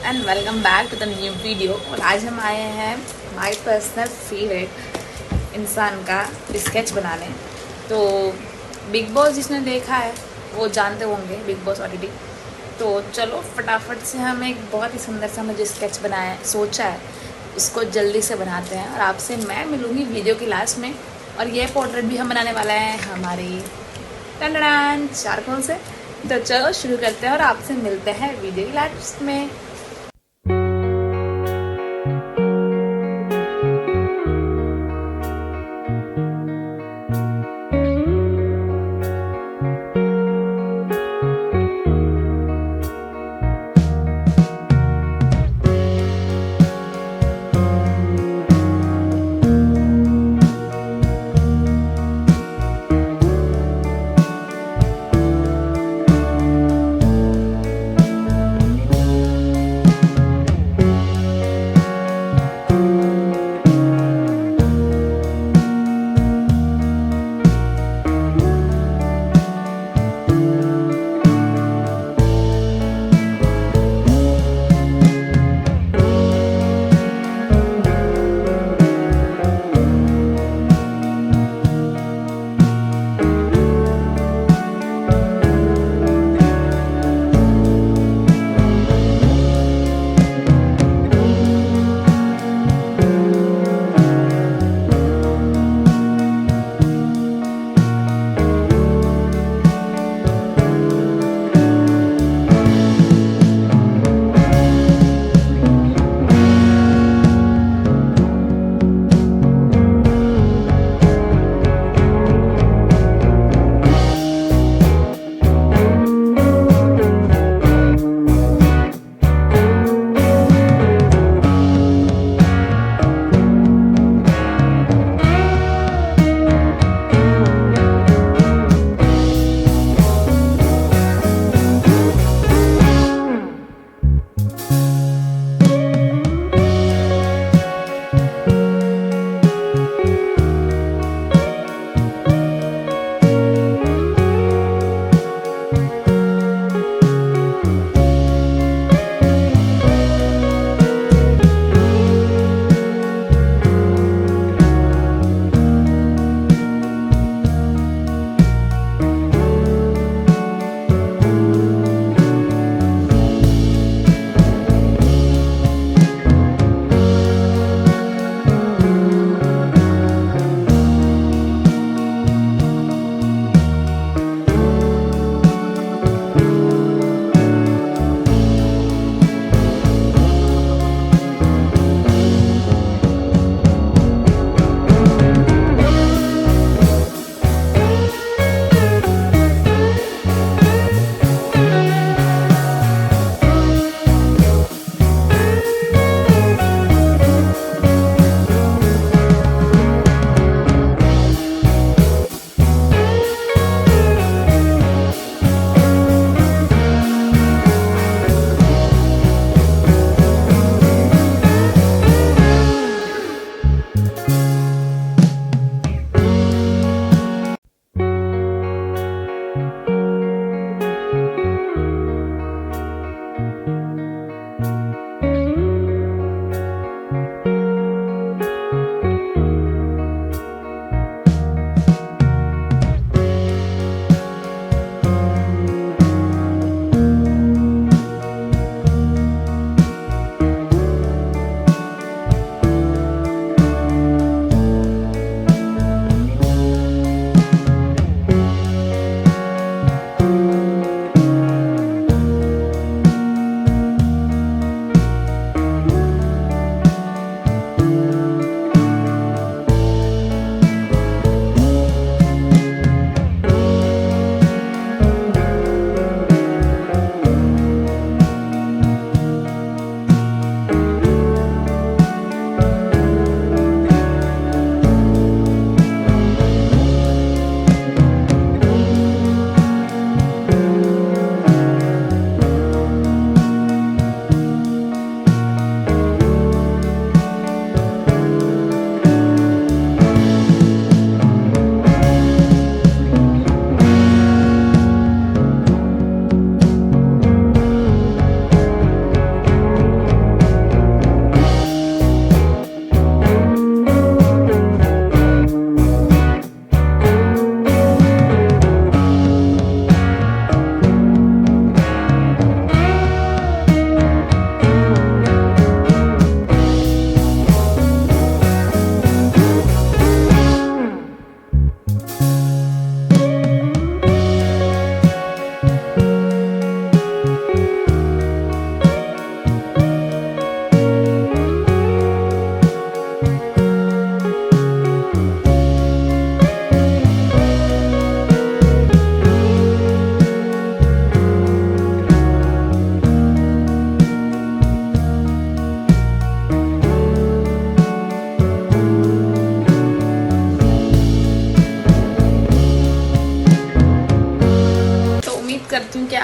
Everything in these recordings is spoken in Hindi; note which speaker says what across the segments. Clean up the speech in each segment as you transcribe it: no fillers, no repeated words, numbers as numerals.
Speaker 1: And welcome back to the new video. और आज हम आए हैं माय पर्सनल फेवरेट इंसान का स्केच बनाने। तो बिग बॉस जिसने देखा है वो जानते होंगे, बिग बॉस ओटीटी। तो चलो फटाफट से हम एक बहुत ही सुंदर सा जो स्केच बनाया सोचा है उसको जल्दी से बनाते हैं और आपसे मैं मिलूँगी वीडियो की लास्ट में। और ये पोर्ट्रेट भी हम बनाने वाले हैं हमारी टंडन चारकोल से। तो चलो शुरू करते हैं और आपसे मिलते हैं वीडियो की लास्ट में।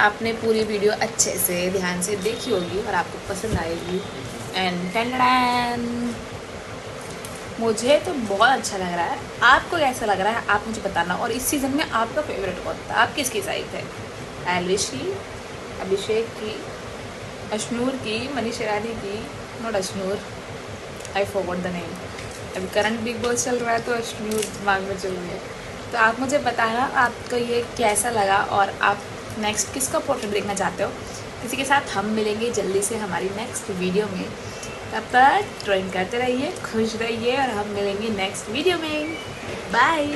Speaker 1: आपने पूरी वीडियो अच्छे से ध्यान से देखी होगी और आपको पसंद आएगी। एंड टन मुझे तो बहुत अच्छा लग रहा है, आपको कैसा लग रहा है आप मुझे बताना। और इस सीज़न में आपका फेवरेट कौन था, आप किसकी साइड थे? एलविश की, अभिषेक की, अश्नूर की, मनीष ईरानी की, not Ashnoor, I forgot the name. अभी करंट बिग बॉस चल रहा है तो अश्नूर दिमाग में चल रही है। तो आप मुझे बताना आपको ये कैसा लगा और आप नेक्स्ट किसका पोर्ट्रेट देखना चाहते हो। किसी के साथ हम मिलेंगे जल्दी से हमारी नेक्स्ट वीडियो में। तब तक ड्राइंग करते रहिए, खुश रहिए और हम मिलेंगे नेक्स्ट वीडियो में। बाय।